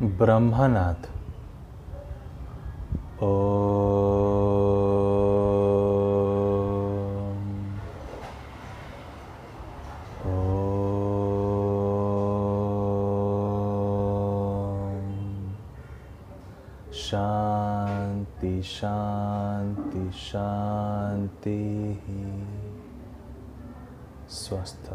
ब्रह्मनाथ। शांति शांति शांति। स्वस्थ।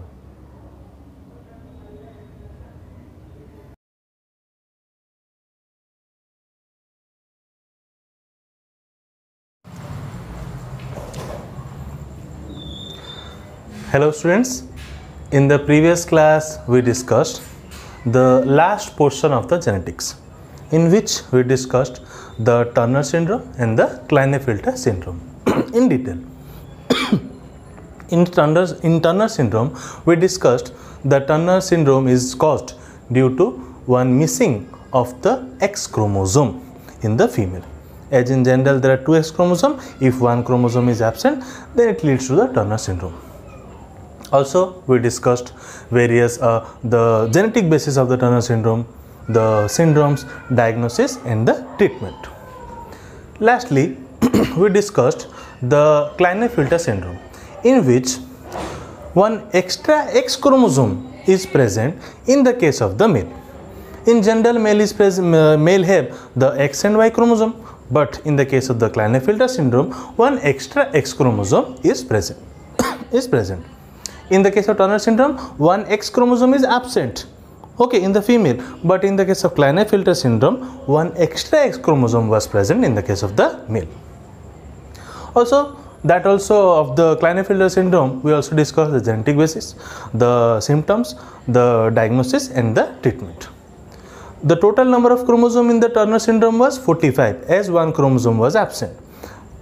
Hello students, in the previous class we discussed the last portion of the genetics, in which we discussed the Turner syndrome and the Klinefelter syndrome in detail. In Turner syndrome we discussed the Turner syndrome is caused due to one missing of the X chromosome in the female. As in general there are two X chromosomes, if one chromosome is absent then it leads to the Turner syndrome. Also we discussed various the genetic basis of the Turner syndrome, the syndromes, diagnosis and the treatment. Lastly we discussed the Klinefelter syndrome, in which one extra X chromosome is present in the case of the male. In general male have the X and Y chromosome, but in the case of the Klinefelter syndrome one extra X chromosome is present. In the case of Turner syndrome, one X chromosome is absent, okay, in the female, but in the case of Klinefelter syndrome, one extra X chromosome was present in the case of the male. Also, of the Klinefelter syndrome, we also discussed the genetic basis, the symptoms, the diagnosis and the treatment. The total number of chromosomes in the Turner syndrome was 45, as one chromosome was absent,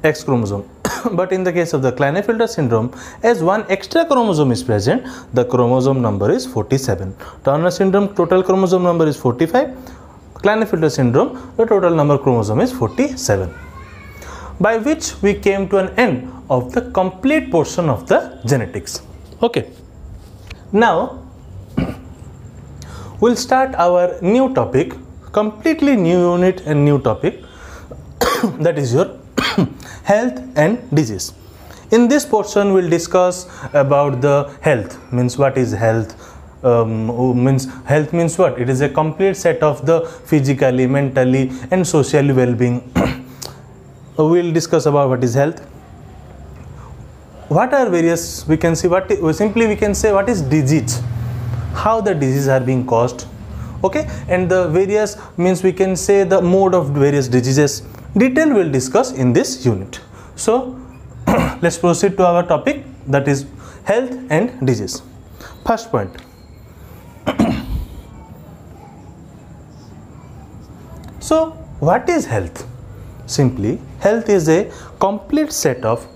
X chromosome. But in the case of the Klinefelter syndrome, as one extra chromosome is present, the chromosome number is 47. Turner syndrome total chromosome number is 45. Klinefelter syndrome, the total number of chromosome is 47. By which we came to an end of the complete portion of the genetics. Okay. Now we'll start our new topic, completely new unit and new topic, that is your health and disease. In this portion we'll discuss about the health, means what is health, health means what? It is a complete set of the physically, mentally and socially well-being. We'll discuss about what is health. What are various, we can see what simply we can say what is disease, how the diseases are being caused, okay, and the various means we can say the mode of various diseases. Detail we'll discuss in this unit. So let's proceed to our topic, that is health and disease. First point. So what is health? Simply, health is a complete set of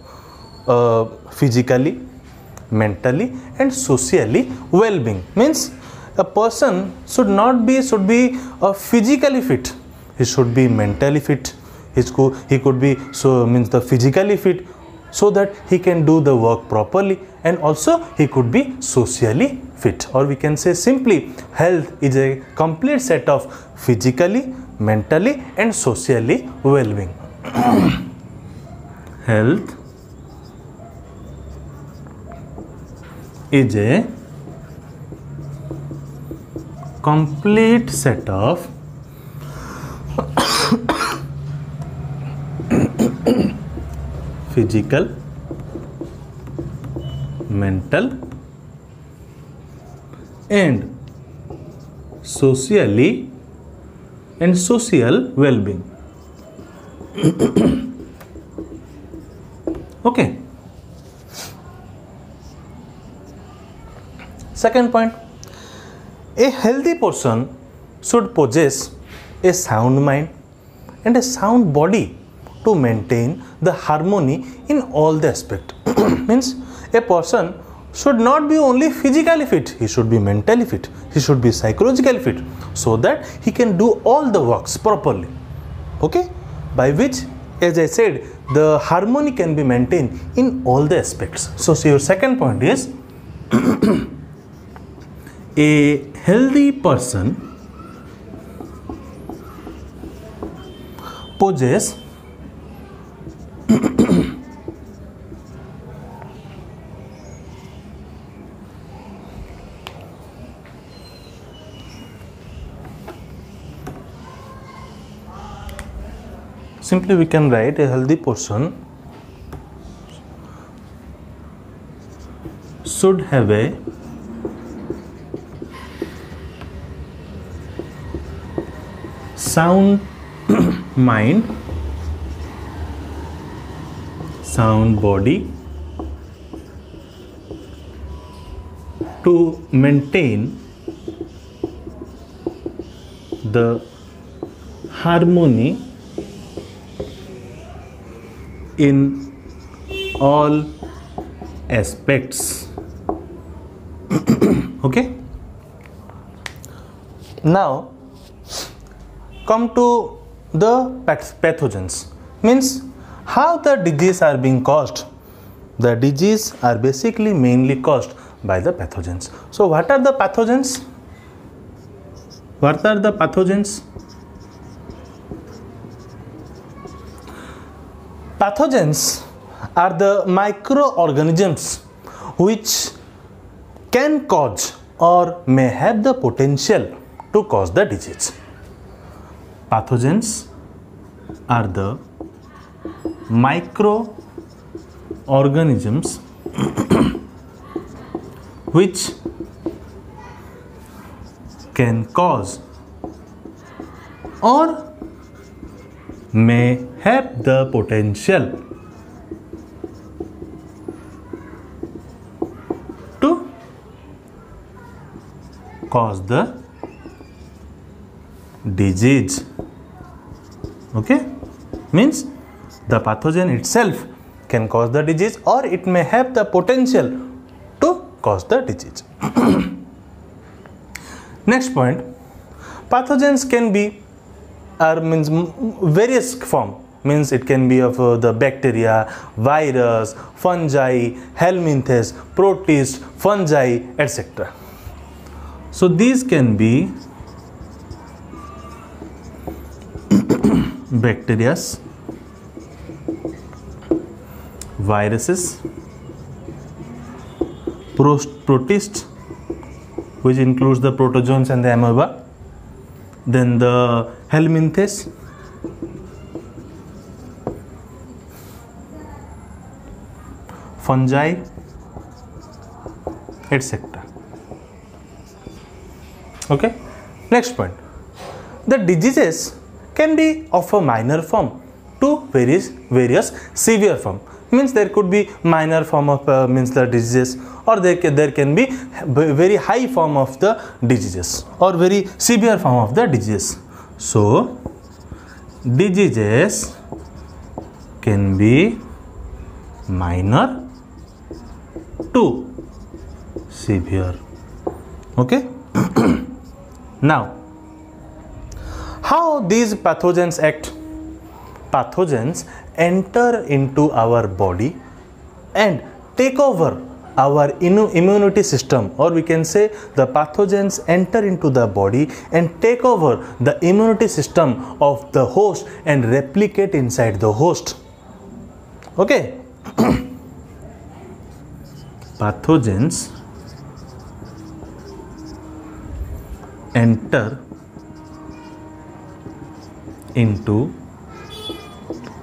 physically, mentally and socially well-being. Means a person should be physically fit, he should be mentally fit, he could be the physically fit so that he can do the work properly, and also he could be socially fit, or we can say simply health is a complete set of physically, mentally and socially well-being. Health is a complete set of physical, mental and socially and social well-being. Okay. Second point, a healthy person should possess a sound mind and a sound body to maintain the harmony in all the aspects. Means a person should not be only physically fit, he should be mentally fit, he should be psychologically fit, so that he can do all the works properly. Okay, by which, as I said, the harmony can be maintained in all the aspects. So your second point is a healthy person possess simply we can write a healthy person should have a sound mind, sound body to maintain the harmony in all aspects. Okay, now come to the pathogens, means how the disease are being caused. The disease are basically mainly caused by the pathogens. So what are the pathogens? What are the pathogens? Pathogens are the microorganisms which can cause or may have the potential to cause the disease. Pathogens are the microorganisms which can cause or may have the potential to cause the disease. Okay, means the pathogen itself can cause the disease or it may have the potential to cause the disease. Next point, pathogens can be means various form, means it can be of the bacteria, virus, fungi, helminthes, protists, fungi, etc. So these can be bacteria, viruses, protists, which includes the protozoans and the amoeba, then the helminthes, fungi, etc. Okay, next point, the diseases can be of a minor form to various severe form, means there could be minor form of means the diseases, or there can be very high form of the diseases or very severe form of the disease. So diseases can be minor to severe. Okay. Now how these pathogens act? Pathogens enter into our body and take over our immunity system, or we can say the pathogens enter into the body and take over the immunity system of the host and replicate inside the host. Okay. Pathogens enter into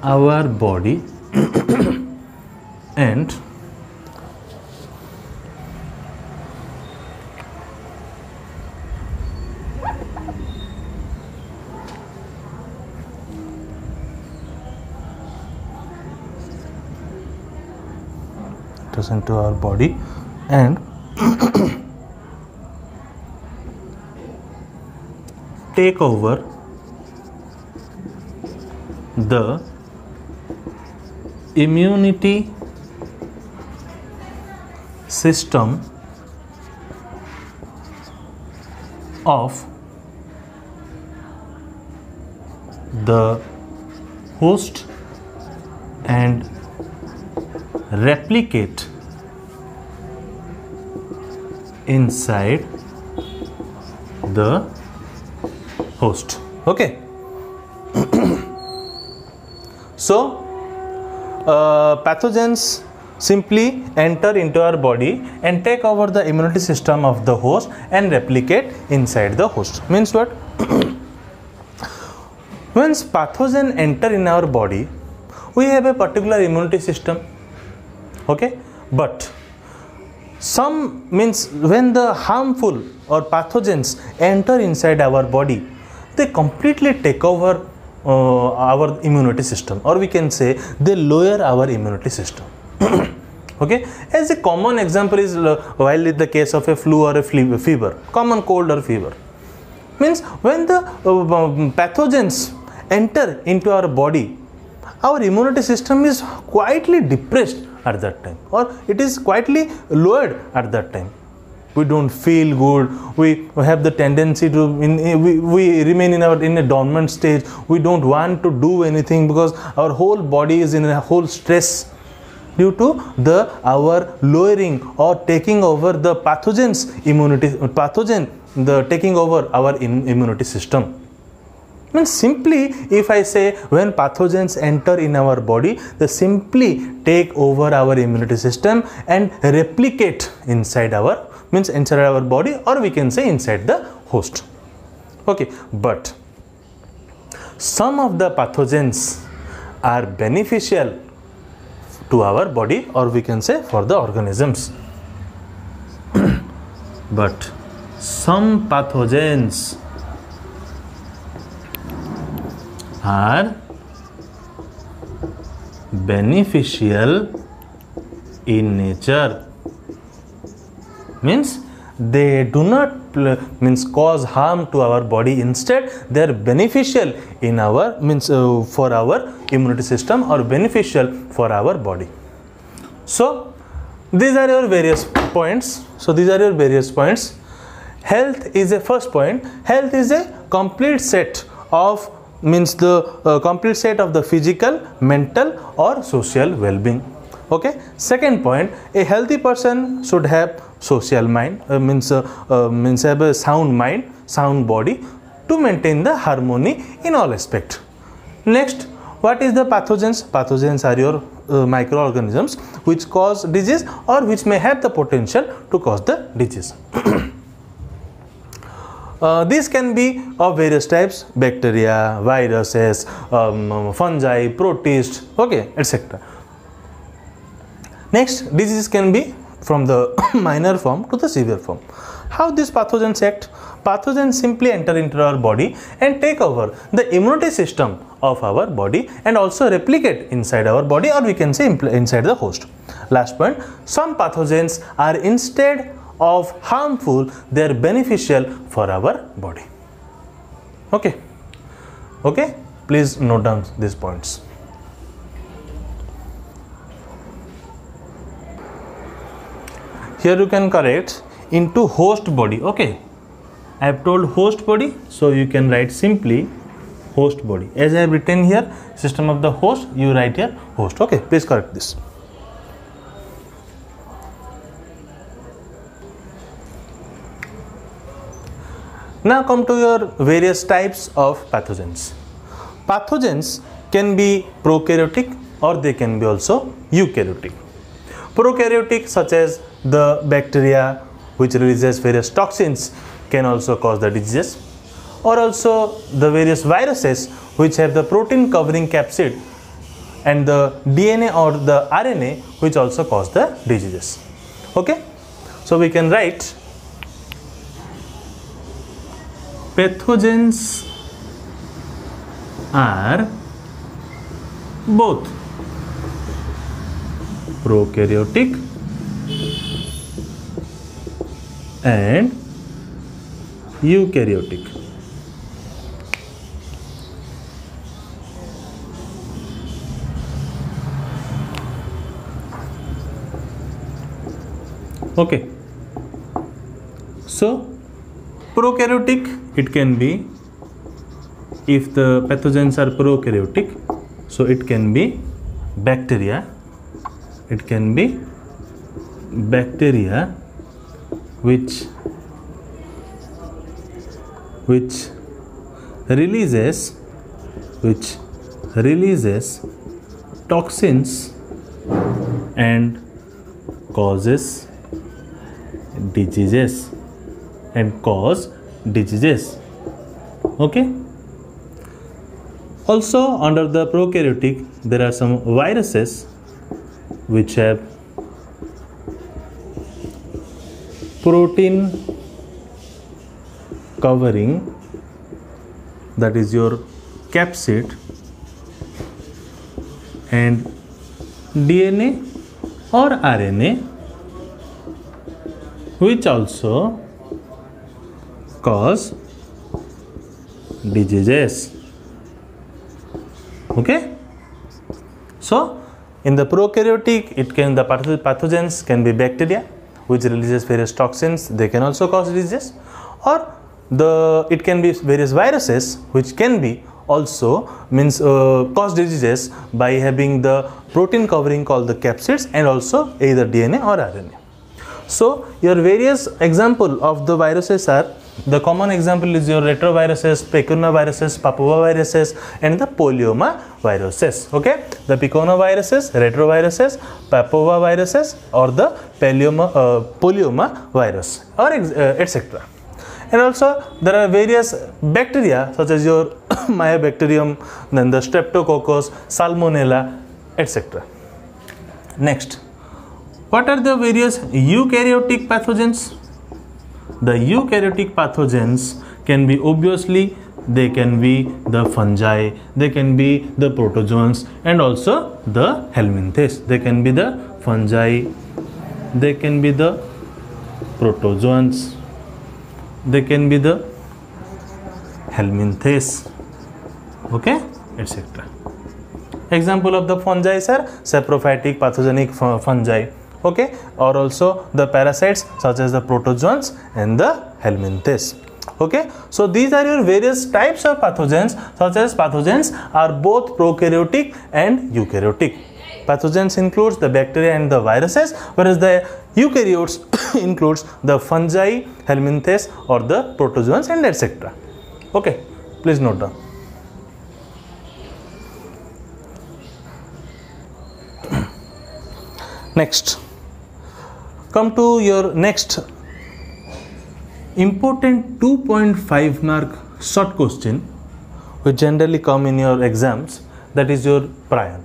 our body and into our body and take over the immunity system of the host and replicate inside the host. Okay. So pathogens simply enter into our body and take over the immunity system of the host and replicate inside the host. Means what? Once pathogen enter in our body, we have a particular immunity system, okay, but some means when the harmful or pathogens enter inside our body, they completely take over our immunity system, or we can say they lower our immunity system. Okay, as a common example is while in the case of a flu or a fever, common cold or fever, means when the pathogens enter into our body, our immunity system is quietly depressed at that time, or it is quietly lowered at that time. We don't feel good, we have the tendency to we remain in a dormant stage. We don't want to do anything because our whole body is in a whole stress due to our lowering or taking over the taking over our immunity system. Means simply, if I say when pathogens enter in our body, they simply take over our immunity system and replicate inside our body, or we can say inside the host. Okay, but some of the pathogens are beneficial to our body, or we can say for the organisms. But some pathogens are beneficial in nature, means they do not cause harm to our body. Instead, they are beneficial in our for our immunity system, or beneficial for our body. So these are your various points. Health is a first point. Health is a complete set of complete set of the physical, mental or social well-being. Okay. Second point, a healthy person should have social mind, have a sound mind, sound body to maintain the harmony in all aspects. Next, what is the pathogens? Pathogens are your microorganisms which cause disease or which may have the potential to cause the disease. These can be of various types: bacteria, viruses, fungi, protists, okay, etc. Next, disease can be from the minor form to the severe form. How these pathogens act? Pathogens simply enter into our body and take over the immunity system of our body and also replicate inside our body, or we can say inside the host. Last point, some pathogens are instead of harmful, they are beneficial for our body. Okay. Okay, please note down these points. Here you can correct into host body. Okay, I have told host body, so you can write simply host body. As I have written here system of the host, you write here host. Okay, please correct this. Now come to your various types of pathogens. Pathogens can be prokaryotic or they can be also eukaryotic. Prokaryotic, such as the bacteria which releases various toxins, can also cause the diseases, or also the various viruses which have the protein covering capsid and the DNA or the RNA which also cause the diseases. Okay, so we can write pathogens are both prokaryotic and eukaryotic. Okay, so prokaryotic, it can be, if the pathogens are prokaryotic, so it can be bacteria. It can be bacteria which releases toxins and cause diseases. Okay. Also, under the prokaryotic, there are some viruses which have protein covering, that is your capsid, and DNA or RNA, which also cause diseases. Okay, so in the prokaryotic, the pathogens can be bacteria which releases various toxins. They can also cause disease, or it can be various viruses which can be also cause diseases by having the protein covering called the capsids and also either DNA or RNA. So your various example of the viruses are, the common example is your retroviruses, picornaviruses, papovaviruses, and the polyomaviruses. Okay, the picornaviruses, retroviruses, papovaviruses, or the polyomavirus, or etc. And also there are various bacteria such as your mycobacterium, then the streptococcus, salmonella, etc. Next, what are the various eukaryotic pathogens? The eukaryotic pathogens can be, obviously, they can be the fungi, they can be the protozoans, and also the helminthes. They can be the fungi, they can be the protozoans, they can be the helminthes, okay, etc. Example of the fungi are saprophytic pathogenic fungi, okay, or also the parasites such as the protozoans and the helminthes. Okay, so these are your various types of pathogens, such as pathogens are both prokaryotic and eukaryotic. Pathogens includes the bacteria and the viruses, whereas the eukaryotes includes the fungi, helminthes, or the protozoans, and etc. Okay, please note down. Next, come to your next important 2.5 mark short question which generally come in your exams, that is your prion.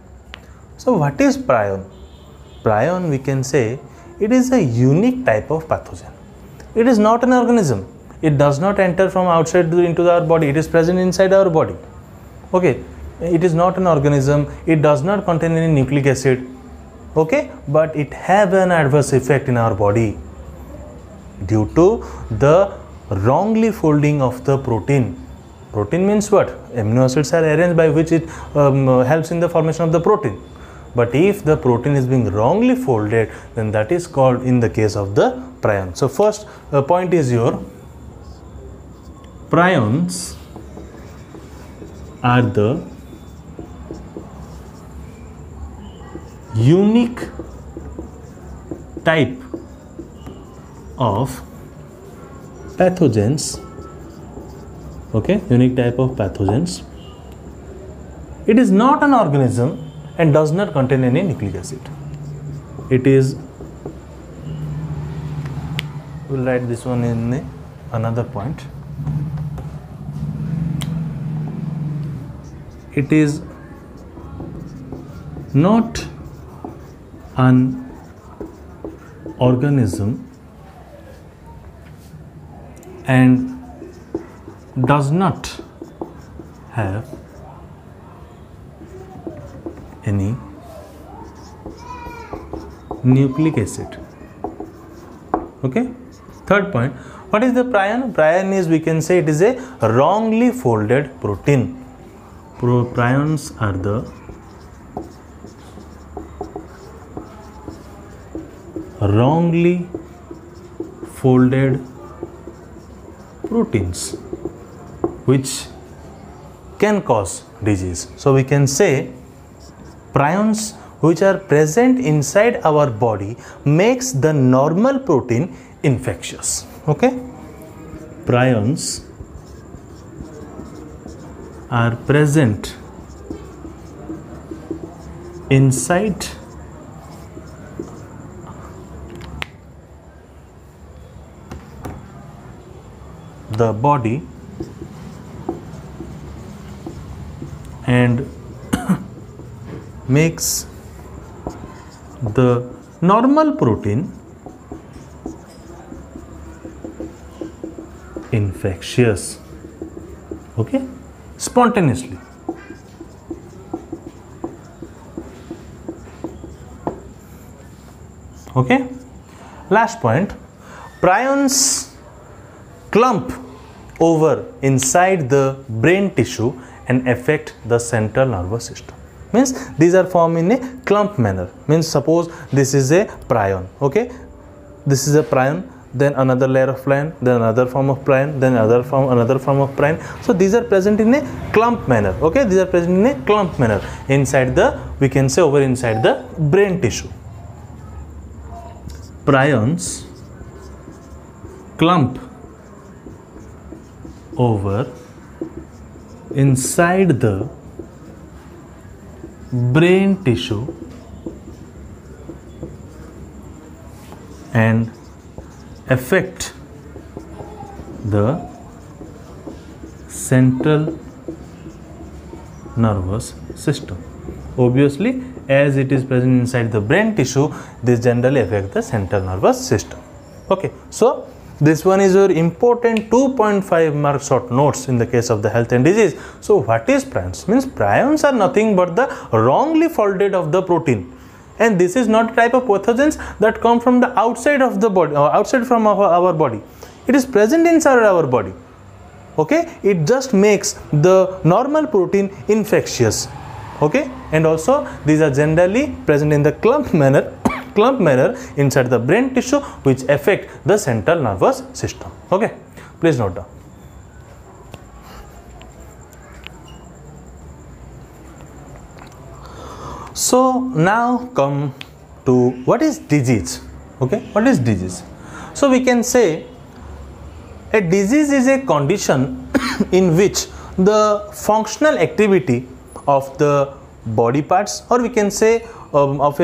So what is prion? Prion, we can say, it is a unique type of pathogen. It is not an organism. It does not enter from outside into our body. It is present inside our body. Okay, it is not an organism. It does not contain any nucleic acid. Okay, but it have an adverse effect in our body due to the wrongly folding of the protein. Protein means what? Amino acids are arranged by which it helps in the formation of the protein. But if the protein is being wrongly folded, then that is called in the case of the prion. So first point is your prions are the unique type of pathogens. Okay, unique type of pathogens. It is not an organism and does not contain any nucleic acid. It is, we'll write this one in another point. It is not an organism and does not have any nucleic acid. Okay. Third point, what is the prion? Prion is, we can say, it is a wrongly folded protein. Prions are the wrongly folded proteins which can cause disease. So we can say prions which are present inside our body makes the normal protein infectious. Okay, prions are present inside the body and makes the normal protein infectious, okay, spontaneously. Okay, last point, prions clump over inside the brain tissue and affect the central nervous system. Means these are formed in a clump manner. Means suppose this is a prion, okay, this is a prion, then another layer of prion, then another form of prion, then another form of prion. So these are present in a clump manner, okay, these are present in a clump manner inside the, we can say, over inside the brain tissue. Prions clump over inside the brain tissue and affect the central nervous system. Obviously, as it is present inside the brain tissue, this generally affects the central nervous system. Okay, so this one is your important 2.5 mark short notes in the case of the health and disease. So what is prions? Means prions are nothing but the wrongly folded of the protein, and this is not a type of pathogens that come from the outside of the body or outside from our body. It is present inside our body, okay, it just makes the normal protein infectious, okay, and also these are generally present in the clump manner inside the brain tissue, which affect the central nervous system. Okay, please note down. So now come to what is disease. Okay, what is disease? So we can say a disease is a condition in which the functional activity of the body parts, or we can say of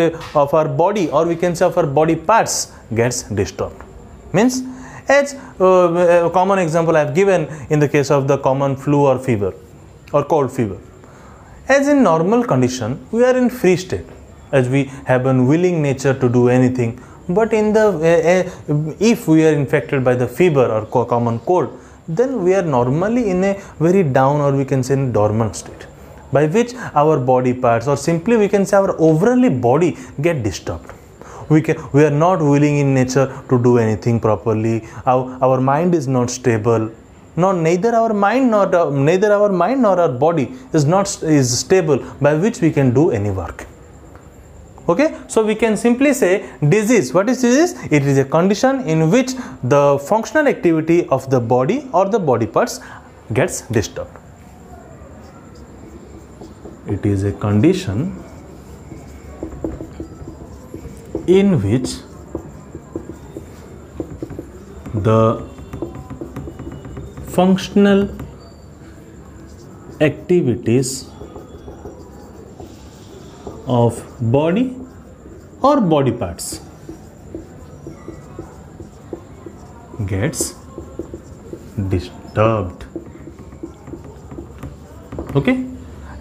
our body, or we can say of our body parts, gets disturbed. Means, as a common example I have given in the case of the common flu or fever or cold fever. As in normal condition, we are in free state, as we have a willing nature to do anything. But in the if we are infected by the fever or common cold, then we are normally in a very down, or we can say in dormant state, by which our body parts, or simply we can say our overall body, get disturbed. We are not willing in nature to do anything properly. Our mind is not stable. Neither our mind nor our body is stable, by which we can do any work. Okay, so we can simply say disease. What is disease? It is a condition in which the functional activity of the body or the body parts gets disturbed. It is a condition in which the functional activities of body or body parts gets disturbed. Okay,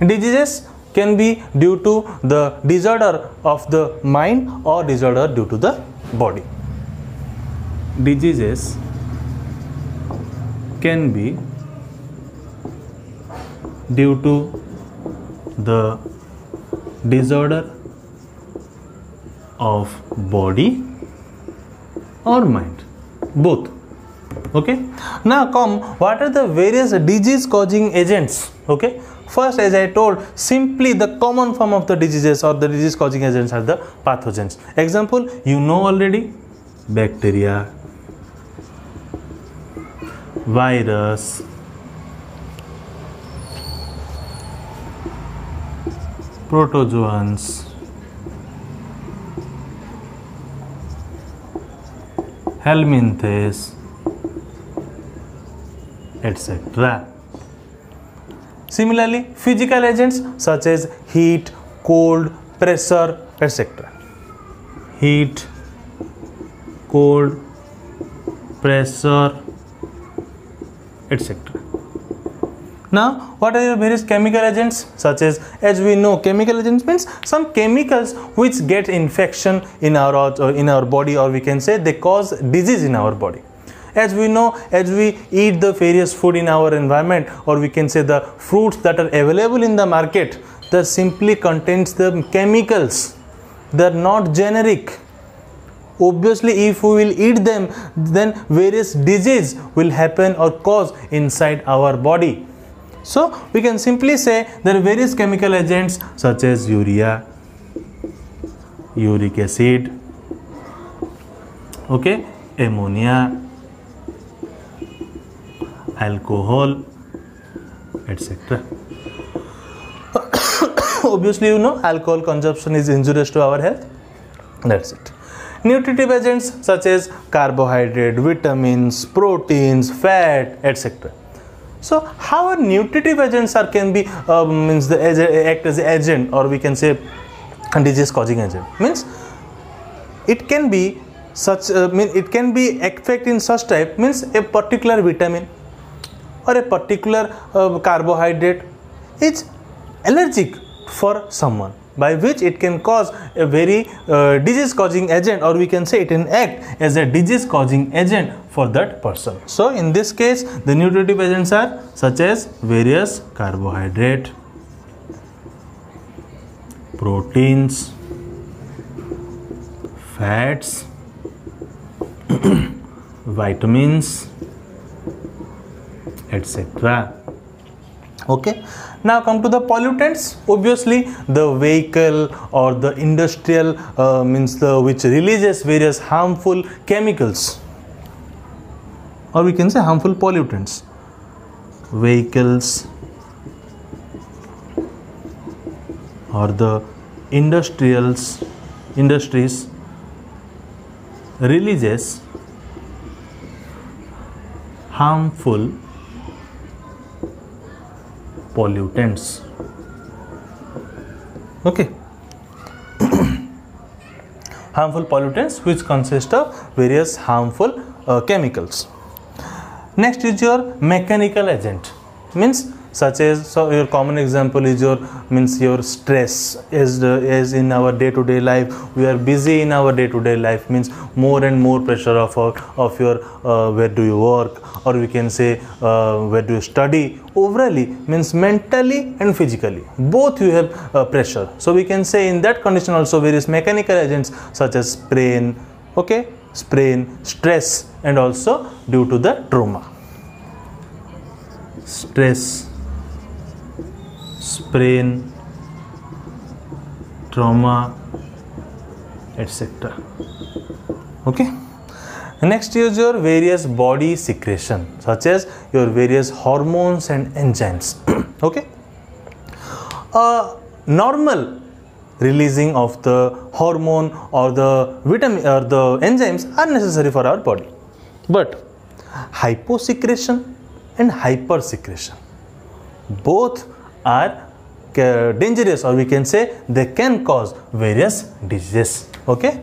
diseases can be due to the disorder of the mind or disorder due to the body. Diseases can be due to the disorder of body or mind, both. Okay, now come, what are the various disease causing agents? Okay, first, as I told, simply the common form of the diseases or the disease causing agents are the pathogens. Example, you know already: bacteria, virus, protozoans, helminthes, etc. Similarly, physical agents such as heat, cold, pressure, etc. Heat, cold, pressure, etc. Now, what are your various chemical agents? Such as we know, chemical agents means some chemicals which get infection in our body, or we can say they cause disease in our body. As we know, as we eat the various food in our environment, or we can say the fruits that are available in the market, that simply contains the chemicals. They are not generic. Obviously, if we will eat them, then various disease will happen or cause inside our body. So we can simply say there are various chemical agents such as urea, uric acid, okay, ammonia, alcohol, etc. Obviously, you know, alcohol consumption is injurious to our health. That's it. Nutritive agents such as carbohydrate, vitamins, proteins, fat, etc. So how are nutritive agents can be act as agent, or we can say disease causing agent? Means it can be such it can be effect in such type, means a particular vitamin or a particular carbohydrate is allergic for someone, by which it can cause a very disease causing agent, or we can say it can act as a disease causing agent for that person. So in this case, the nutritive agents are such as various carbohydrate, proteins, fats, vitamins, etc. Okay, now come to the pollutants. Obviously, the vehicle or the industrial which releases various harmful chemicals, or we can say harmful pollutants. Vehicles or the industries releases harmful pollutants. Okay. Harmful pollutants which consist of various harmful chemicals. Next is your mechanical agent, means such as, so your common example is your stress. As in our day-to-day life, we are busy in our day-to-day life, means more and more pressure of your where do you work, or we can say where do you study. Overall means mentally and physically both you have pressure. So we can say in that condition also various mechanical agents such as sprain, okay, stress, and also due to the trauma. Stress, sprain, trauma, etc. Okay. Next is your various body secretion, such as your various hormones and enzymes. Okay. Normal releasing of the hormone or the vitamin or the enzymes are necessary for our body, but hyposecretion and hypersecretion both are dangerous, or we can say they can cause various diseases. Okay,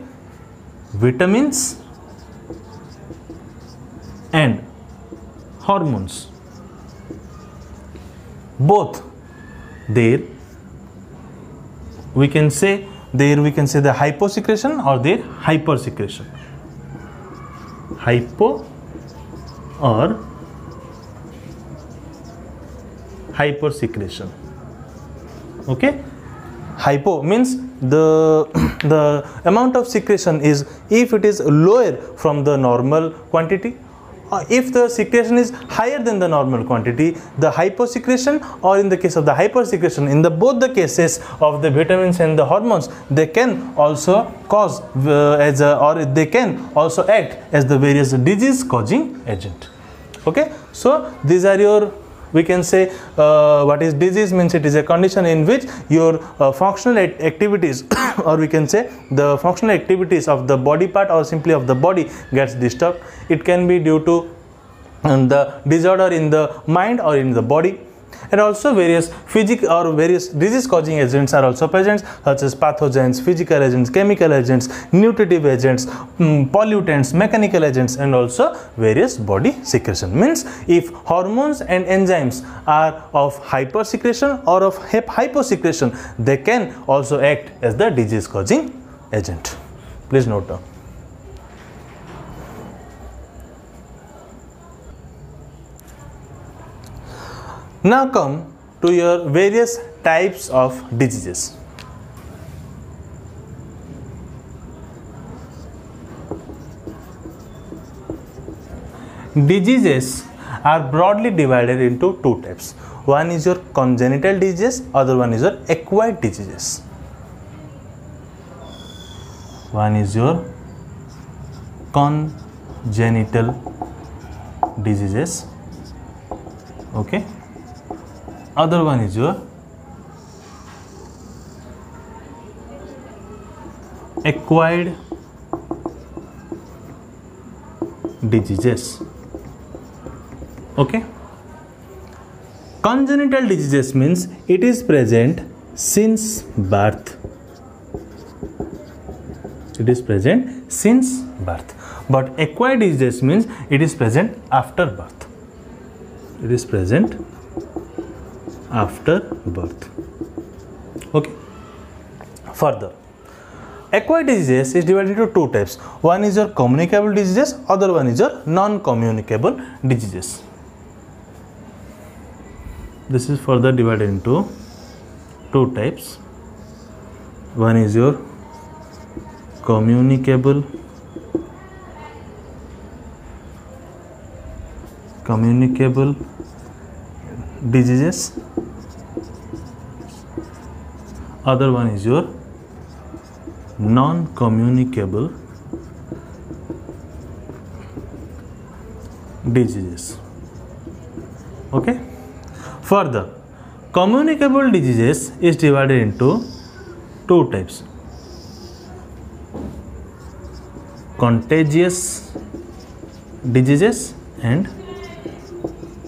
vitamins and hormones both we can say the hyposecretion or their hypersecretion. Hypo or hypersecretion. Okay, hypo means the amount of secretion is if it is lower from the normal quantity, or if the secretion is higher than the normal quantity, the hyposecretion, or in the case of the hypersecretion, in both the cases of the vitamins and the hormones, they can also cause or they can also act as the various disease causing agent. Okay, so these are your, we can say what is disease means it is a condition in which your functional activities or we can say the functional activities of the body part or simply of the body gets disturbed. It can be due to the disorder in the mind or in the body. And also various various disease causing agents are also present, such as pathogens, physical agents, chemical agents, nutritive agents, pollutants, mechanical agents, and also various body secretion. Means if hormones and enzymes are of hypersecretion or of hyposecretion, they can also act as the disease causing agent. Please note down. Now come to your various types of diseases. Diseases are broadly divided into two types. One is your congenital diseases, other one is your acquired diseases. One is your congenital diseases, okay. Other one is your acquired diseases, okay. Congenital diseases means it is present since birth. It is present since birth. But acquired diseases means it is present after birth. It is present after birth, okay. Further, acquired diseases is divided into two types. One is your communicable diseases, other one is your non-communicable diseases. This is further divided into two types. One is your communicable diseases, other one is your non-communicable diseases, okay. Further, communicable diseases is divided into two types: contagious diseases and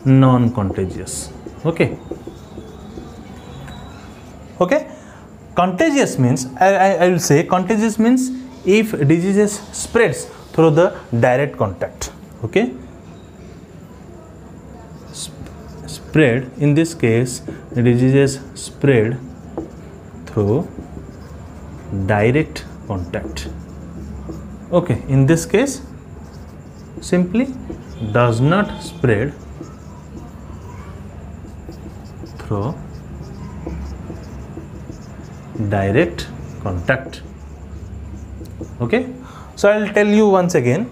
non-contagious, okay. Okay, contagious means I will say contagious means if diseases spreads through the direct contact, okay. Spread, in this case diseases spread through direct contact, okay. In this case simply does not spread through direct contact, okay. So I will tell you once again.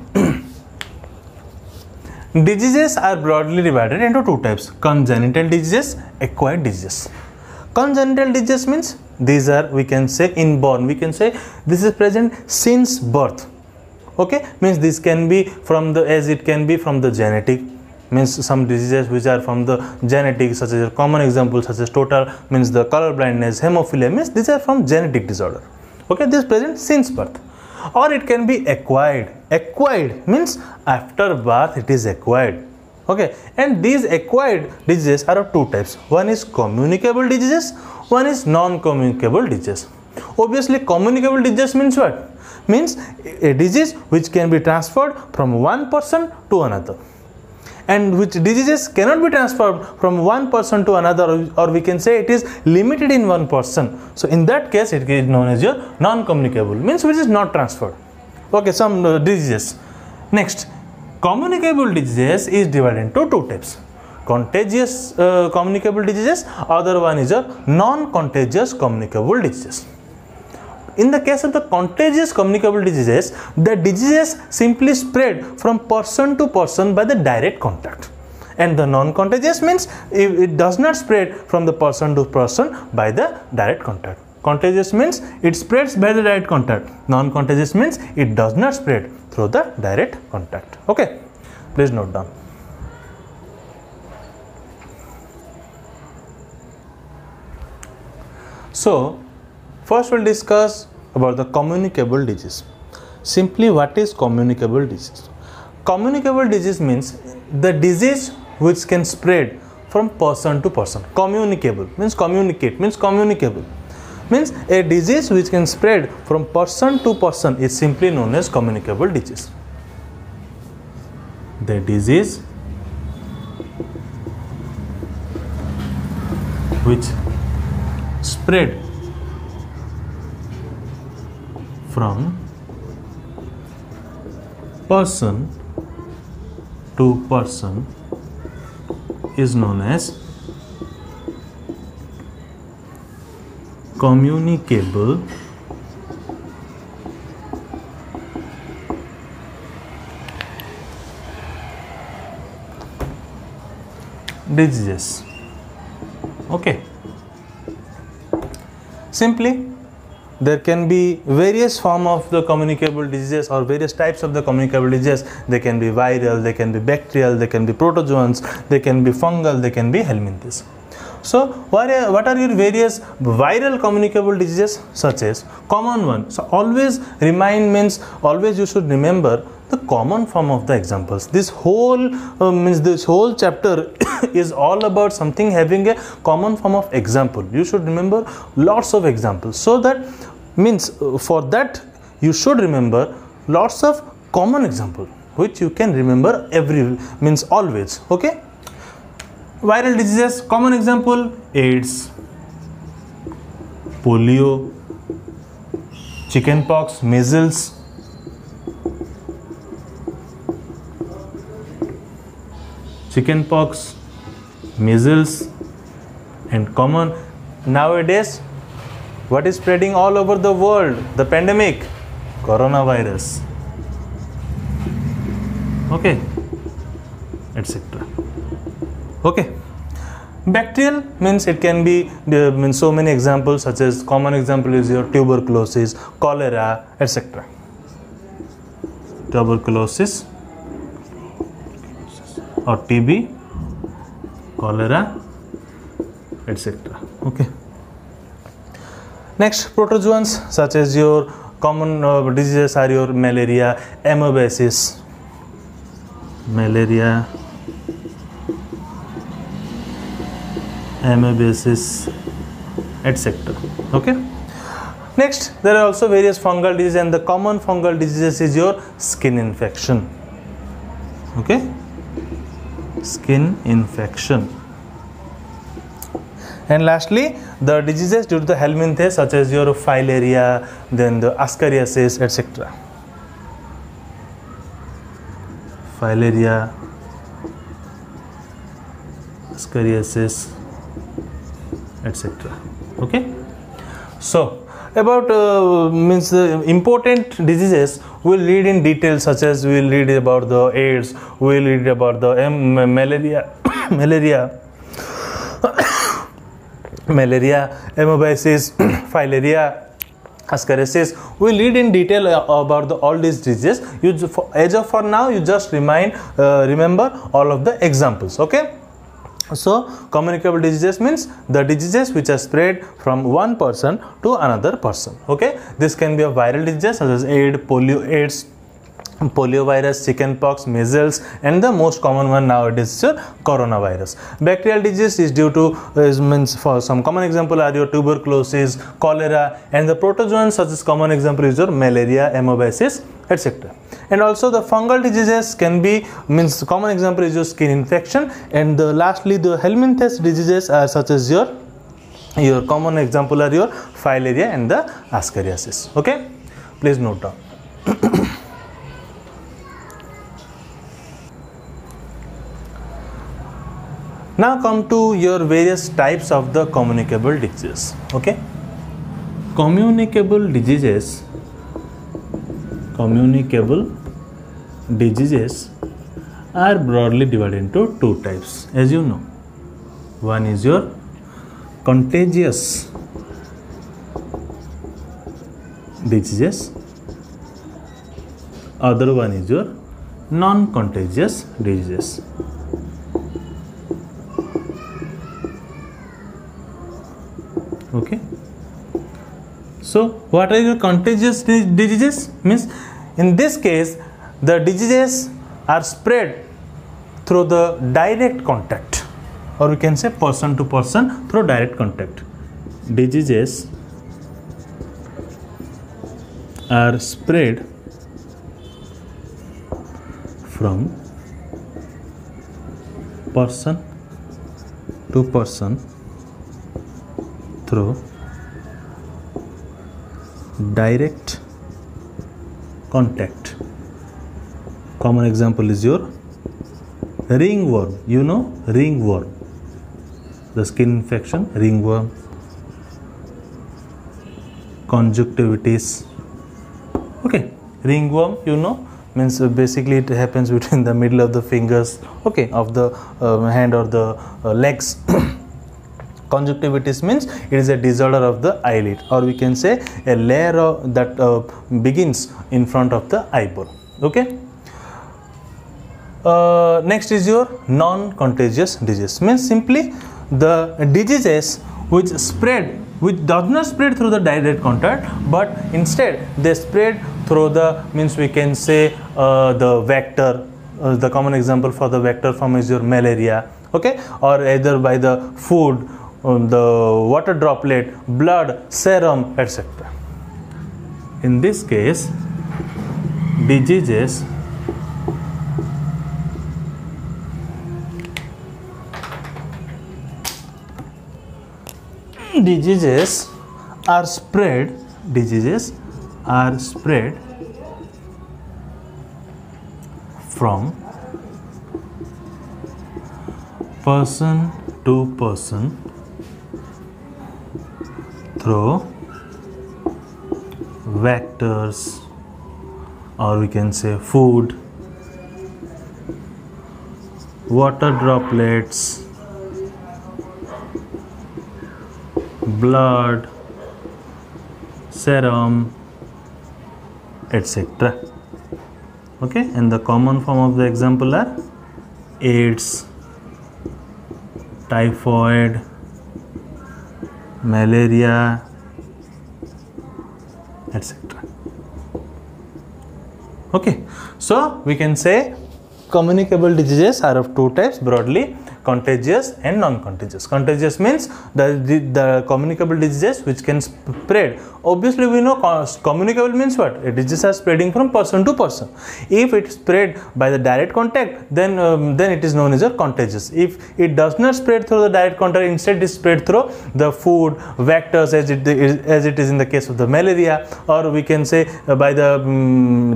Diseases are broadly divided into two types: congenital diseases, acquired diseases. Congenital diseases means these are, we can say, inborn. We can say this is present since birth, okay. Means this can be from the, as it can be from the genetic, means some diseases which are from the genetic, such as a common example such as total, means the color blindness, hemophilia, means these are from genetic disorder, okay. This is present since birth. Or it can be acquired. Acquired means after birth it is acquired, okay. And these acquired diseases are of two types. One is communicable diseases, one is non-communicable diseases. Obviously communicable disease means what? Means a disease which can be transferred from one person to another, and which diseases cannot be transferred from one person to another, or we can say it is limited in one person. So in that case it is known as your non-communicable, means which is not transferred, okay. Some diseases. Next, communicable diseases is divided into two types: contagious communicable diseases, other one is your non-contagious communicable diseases. In the case of the contagious communicable diseases, the diseases simply spread from person to person by the direct contact. And the non-contagious means it does not spread from the person to person by the direct contact. Contagious means it spreads by the direct contact. Non-contagious means it does not spread through the direct contact, okay. Please note down. So first we'll discuss about the communicable disease. Simply, what is communicable disease? Communicable disease means the disease which can spread from person to person. Communicable means communicate, means communicable. Means a disease which can spread from person to person is simply known as communicable disease. The disease which spread from person to person is known as communicable diseases. Okay. Simply, there can be various forms of the communicable diseases or various types of the communicable diseases. They can be viral, they can be bacterial, they can be protozoans, they can be fungal, they can be helminthes. So, what are your various viral communicable diseases? Such as common one. So, always remind means always you should remember the common form of the examples. This whole this whole chapter is all about something having a common form of example. You should remember lots of examples. So that means for that you should remember lots of common example which you can remember means always. Okay. Viral diseases, common example: AIDS, polio, chickenpox, measles, and common nowadays what is spreading all over the world, the pandemic, coronavirus. Okay, etc. Okay. Bacterial means it can be means so many examples, such as common example is your tuberculosis, cholera, etc. Tuberculosis or TB, cholera, etc. Okay. Next, protozoans such as your common diseases are your malaria, amoebiasis, etc. Okay. Next, there are also various fungal diseases, and the common fungal diseases is your skin infection. Okay, skin infection. And lastly, the diseases due to the helminthes such as your filaria, then the ascariasis, etc. Filaria, ascariasis, etc. Okay. So about means the important diseases we'll read in detail, such as we'll read about the AIDS, we'll read about the malaria, amoebiasis, filaria, ascariasis. We'll read in detail about all these diseases. As of for now, you just remember all of the examples. Okay. So, communicable diseases means the diseases which are spread from one person to another person. Okay, this can be a viral disease such as AIDS, poliovirus, chickenpox, measles, and the most common one nowadays is your coronavirus. Bacterial disease is due to means for some common example are your tuberculosis, cholera, and the protozoans such as common example is your malaria, amoebiasis, etc. And also the fungal diseases can be means common example is your skin infection, and lastly the helminthes diseases are such as your common example are your filaria and the ascariasis. Okay, please note down. Now come to your various types of the communicable diseases. Okay, communicable diseases are broadly divided into two types, as you know. One is your contagious diseases, other one is your non-contagious diseases. Okay. So, what are your contagious diseases? Means, in this case, the diseases are spread through the direct contact. or we can say person to person through direct contact. Diseases are spread from person to person through direct contact. Common example is your ringworm. You know ringworm, the skin infection, ringworm. Conjunctivitis. Okay, ringworm, you know, means basically it happens between the middle of the fingers, okay, of the hand or the legs. Conjunctivitis means it is a disorder of the eyelid, or we can say a layer of that begins in front of the eyeball. Okay. Next is your non-contagious disease. Means simply the diseases which does not spread through the direct contact, but instead they spread through the, means we can say the vector. The common example for the vector form is your malaria, okay, or either by the food, the water droplet, blood, serum, etc. In this case, diseases are spread from person to person through vectors, or we can say food, water droplets, blood, serum, etc. Okay, and the common form of the example are AIDS, typhoid, malaria, etc. Okay, so we can say communicable diseases are of two types broadly: contagious and non-contagious. Contagious means the communicable diseases which can spread. Obviously we know communicable means what? Diseases are spreading from person to person. If it spread by the direct contact, then it is known as a contagious. If it does not spread through the direct contact, instead it is spread through the food, vectors, as it is in the case of the malaria, or we can say by the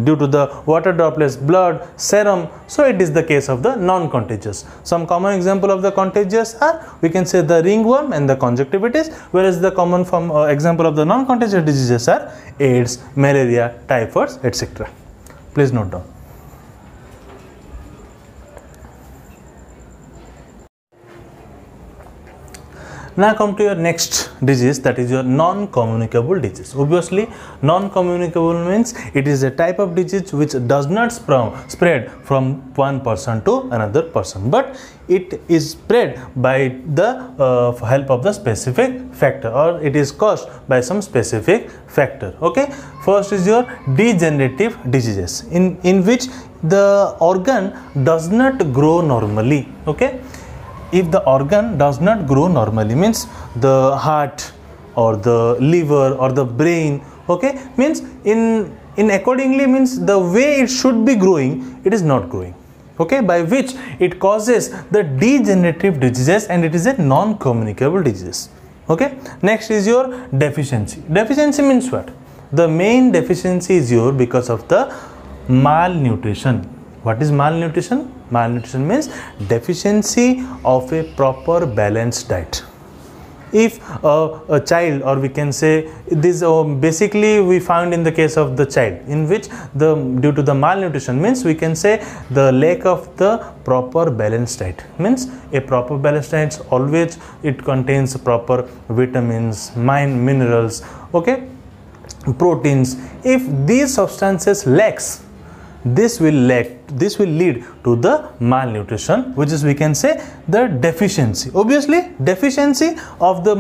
due to the water droplets, blood, serum. So it is the case of the non-contagious. Some common example of the contagious are, we can say, the ringworm and the conjunctivitis, whereas the common form example of the non-contagious diseases are AIDS, malaria, typhoid, etc. Please note down. Now come to your next disease, that is your non-communicable disease. Obviously, non-communicable means it is a type of disease which does not spread from one person to another person, but it is spread by the help of the specific factor, or it is caused by some specific factor. Okay, first is your degenerative diseases, in which the organ does not grow normally. Okay, if the organ does not grow normally, means the heart or the liver or the brain, okay, means in accordingly, means the way it should be growing, it is not growing. Okay, by which it causes the degenerative diseases, and it is a non-communicable disease. Okay, next is your deficiency. Deficiency means what? The main deficiency is your because of the malnutrition. What is malnutrition? Malnutrition means deficiency of a proper balanced diet. If a child, or we can say this basically we found in the case of the child, in which due to the malnutrition, means we can say the lack of the proper balanced diet. Means a proper balanced diet always it contains proper vitamins, minerals, okay, proteins. If these substances lacks, this will lead to the malnutrition, which is, we can say, the deficiency. Obviously, deficiency of the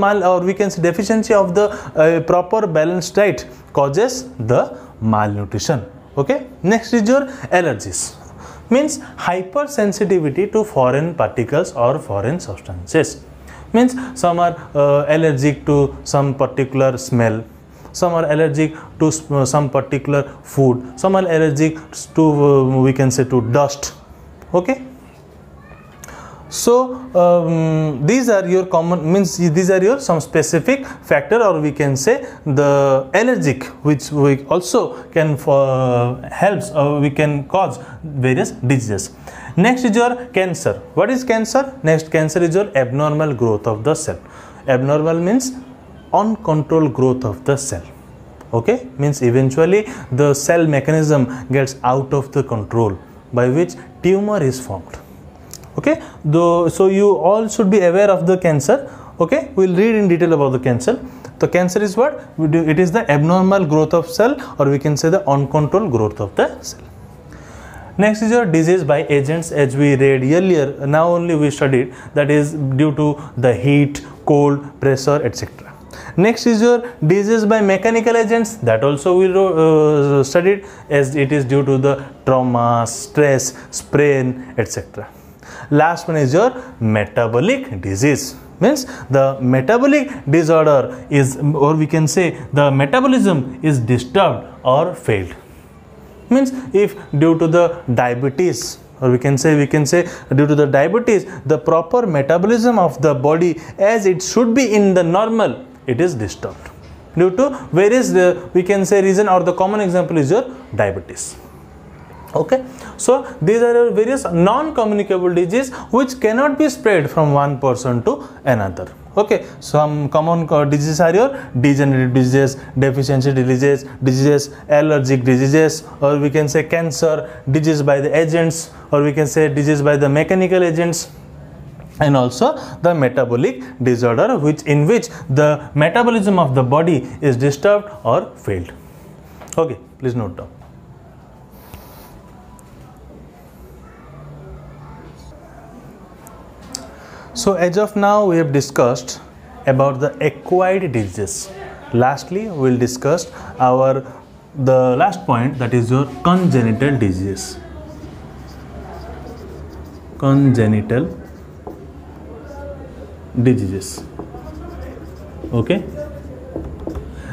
deficiency of the proper balanced diet causes the malnutrition. Okay, next is your allergies. means hypersensitivity to foreign particles or foreign substances. Means some are allergic to some particular smell, some are allergic to some particular food, some are allergic to we can say to dust. Okay, so these are your common, means these are your some specific factor, or we can say the allergic, which we also can helps, or we can cause various diseases. Next is your cancer. What is cancer? Next, cancer is your abnormal growth of the cell. Abnormal means uncontrolled growth of the cell. Okay, means eventually the cell mechanism gets out of the control, by which tumor is formed. Okay, so you all should be aware of the cancer. Okay, we'll read in detail about the cancer. The cancer is what? It is the abnormal growth of cell, or we can say the uncontrolled growth of the cell. Next is your disease by agents, as we read earlier. Now only we studied, that is due to the heat, cold, pressure, etc. Next is your disease by mechanical agents, that also we studied, as it is due to the trauma, stress, sprain, etc. Last one is your metabolic disease. Means the metabolic disorder is, or we can say the metabolism is disturbed or failed. Means if due to the diabetes, or we can say due to the diabetes, the proper metabolism of the body as it should be in the normal, it is disturbed due to various we can say reason, or the common example is your diabetes. Okay, so these are various non-communicable diseases which cannot be spread from one person to another. Okay, some common diseases are your degenerative diseases, deficiency diseases, allergic diseases, or we can say cancer, disease by the agents, or we can say disease by the mechanical agents, and also the metabolic disorder, in which the metabolism of the body is disturbed or failed. Okay, please note down. So as of now we have discussed about the acquired diseases. Lastly we will discuss the last point, that is your congenital diseases. Congenital diseases. Okay,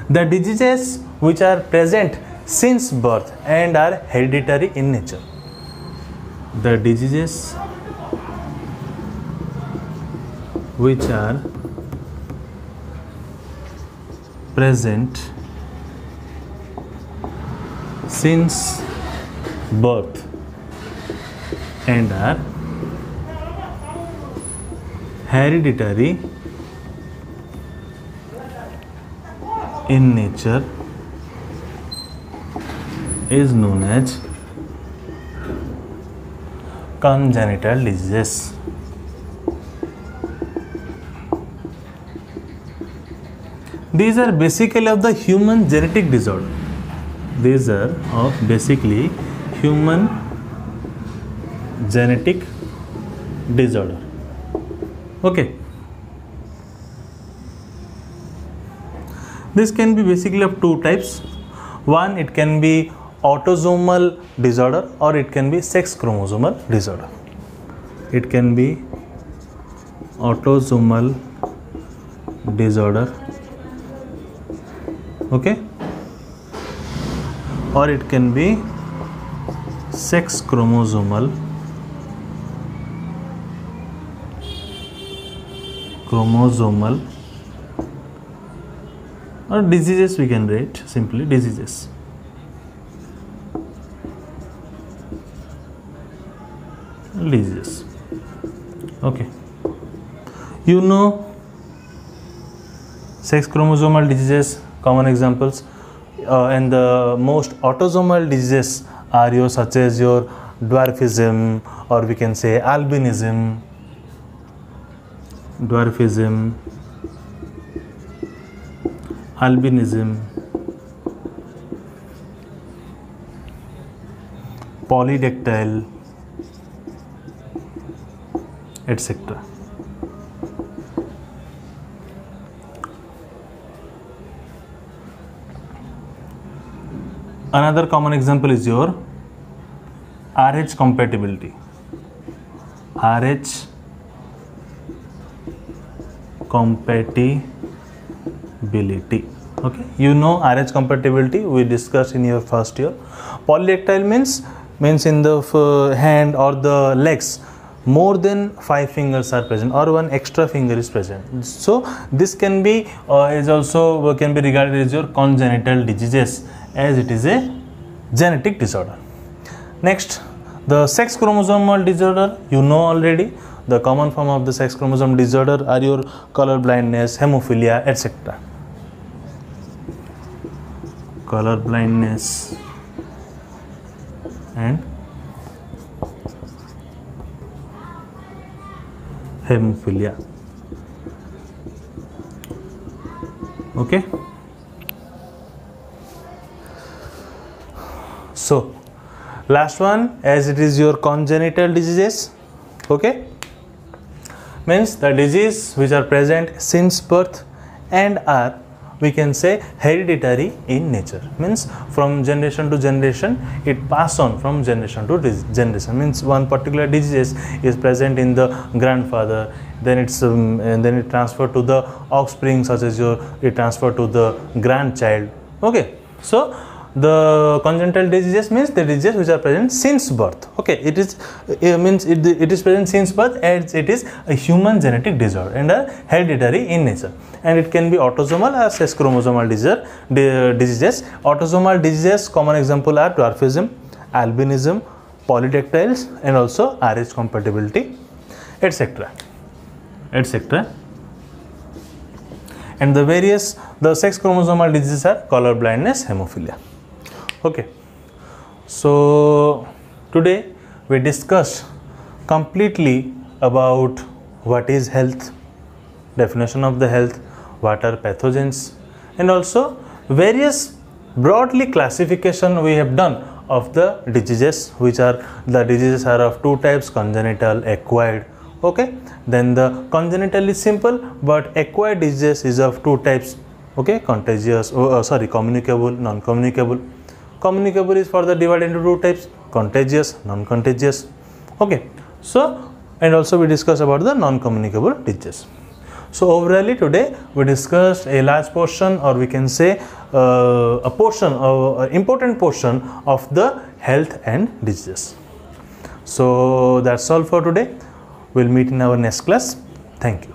the diseases which are present since birth and are hereditary in nature. The diseases which are present since birth and are hereditary in nature is known as congenital diseases. These are basically of the human genetic disorder. These are of basically human genetic disorder. Okay. This can be basically of two types. One, it can be autosomal disorder, or it can be sex chromosomal disorder. It can be autosomal disorder, okay, or it can be sex chromosomal or diseases, we can write simply diseases. Okay, you know sex chromosomal diseases, common examples, and the most autosomal diseases are your such as your dwarfism, or we can say albinism, albinism, polydactyl, etc. Another common example is your RH compatibility. RH compatibility. Okay, you know RH compatibility we discussed in your first year. Polydactyl means in the hand or the legs more than 5 fingers are present or one extra finger is present. So this can be is also can be regarded as your congenital diseases, as it is a genetic disorder. Next, the sex chromosomal disorder, you know already. The common form of the sex chromosome disorder are your color blindness, hemophilia, etc. Color blindness and hemophilia. Okay. So last one, as it is your congenital diseases. Okay, means the disease which are present since birth and are, we can say, hereditary in nature. Means from generation to generation it pass on from generation to generation. Means one particular disease is present in the grandfather, then it's and then it transfer to the offspring, such as it transfer to the grandchild. Okay, so the congenital diseases means the diseases which are present since birth. Okay, it is it is present since birth, as it is a human genetic disorder and are hereditary in nature, and it can be autosomal or sex chromosomal diseases. Autosomal diseases, common example are dwarfism, albinism, polydactyls, and also RH compatibility, etc. etc. And the sex chromosomal diseases are color blindness, hemophilia. Okay, so today we discussed completely about what is health, definition of the health, what are pathogens, and also various broadly classification we have done of the diseases, which are the diseases are of two types: congenital, acquired. Okay, then the congenital is simple, but acquired diseases is of two types. Okay, contagious, communicable, non-communicable. Communicable is further divided into two types: contagious, non-contagious. Okay, so and also we discussed about the non-communicable diseases. So overall today we discussed a large portion, or we can say a portion of important portion of the health and diseases. So that's all for today. We'll meet in our next class. Thank you.